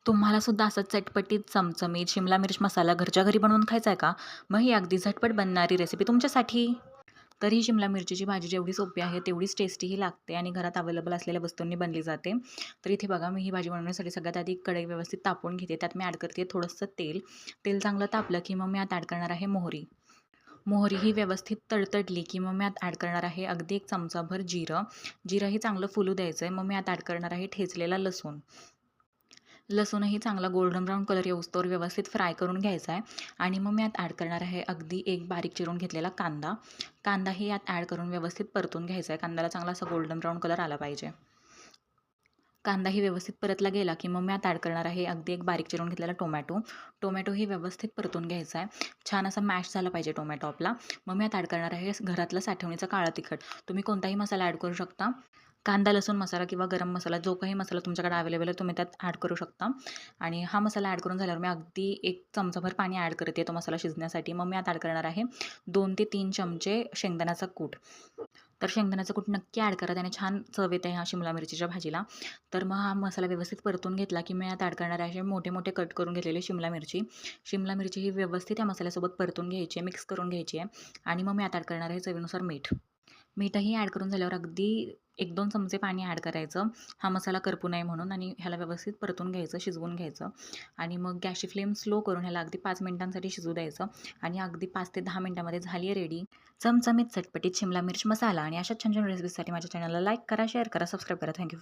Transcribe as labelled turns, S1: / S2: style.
S1: तुम्हाला सुद्धा असा चटपटीत, चमचमीत शिमला मिर्च मसाला घरच्या घरी बनवून खायचा आहे का? मग ही अगदी झटपट बनणारी रेसिपी तुमच्यासाठी. तर ही शिमला मिरचीची भाजी जेवढी सोपी आहे, तेवढीच टेस्टीही लागते आणि घरात अवेलेबल असलेल्या वस्तूंनी बनली जाते. तर इथे बघा, मी ही भाजी बनवण्यासाठी सगळ्यात आधी कढई व्यवस्थित तापवून घेते. त्यात मी ॲड करते थोडंसं तेल. तेल चांगलं तापलं की मग मी यात ॲड करणार आहे मोहरी. मोहरी ही व्यवस्थित तडतडली की मग मी यात ॲड करणार आहे अगदी 1 चमचाभर जिरं. जिरंही चांगलं फुलू द्यायचं आहे. मग मी यात ॲड करणार आहे ठेचलेला लसूण. लसूणही चांगला गोल्डन ब्राऊन कलर येऊस्तोवर व्यवस्थित फ्राय करून घ्यायचा आहे आणि मग मी यात ॲड करणार आहे अगदी एक बारीक चिरून घेतलेला कांदा. कांदाही यात ॲड करून व्यवस्थित परतून घ्यायचा आहे. कांद्याला चांगला असा गोल्डन ब्राऊन कलर आला पाहिजे. कांदाही व्यवस्थित परतला गेला की मग मी यात ॲड करणार आहे अगदी एक बारीक चिरून घेतलेला टोमॅटो. टोमॅटोही व्यवस्थित परतून घ्यायचा आहे. छान असा मॅश झाला पाहिजे टोमॅटो आपला. मग मी यात ॲड करणार आहे घरातलं साठवणीचं काळं तिखट. तुम्ही कोणताही मसाला ॲड करू शकता. कांदा, लसूण मसाला किंवा गरम मसाला जो काही मसाला तुमच्याकडे अवेलेबल आहे तुम्ही त्यात ॲड करू शकता. आणि हा मसाला ॲड करून झाल्यावर मी अगदी 1 चमचाभर पाणी ॲड करते तो मसाला शिजण्यासाठी. मग मी यात ॲड करणार आहे 2 ते 3 चमचे शेंगदाण्याचा कूट. तर शेंगदाण्याचं कूट नक्की ॲड करा, त्याने छान चव येते ह्या शिमला मिरचीच्या भाजीला. तर मग हा मसाला व्यवस्थित परतून घेतला की मी यात ॲड करणार आहे असे मोठे-मोठे कट करून घेतलेले शिमला मिरची. शिमला मिरची ही व्यवस्थित या मसाल्यासोबत परतून घ्यायची आहे, मिक्स करून घ्यायची आहे आणि मग मी यात ॲड करणार आहे चवीनुसार मीठ. मीठही ॲड करून झाल्यावर अगदी 1-2 चमचे पाणी ॲड करायचं. हा मसाला करपू नये म्हणून आणि ह्याला व्यवस्थित परतून घ्यायचं, शिजवून घ्यायचं आणि मग गॅसची फ्लेम स्लो करून ह्याला अगदी 5 मिनिटांसाठी शिजू द्यायचं आणि अगदी 5 ते 10 मिनिटांमध्ये झाली आहे रेडी चमचमीत चटपटीत शिमला मिर्च मसाला. आणि अशाच छान-छान रेसिपीजसाठी माझ्या चॅनलला लाईक करा, शेअर करा, सबस्क्राईब करा. थँक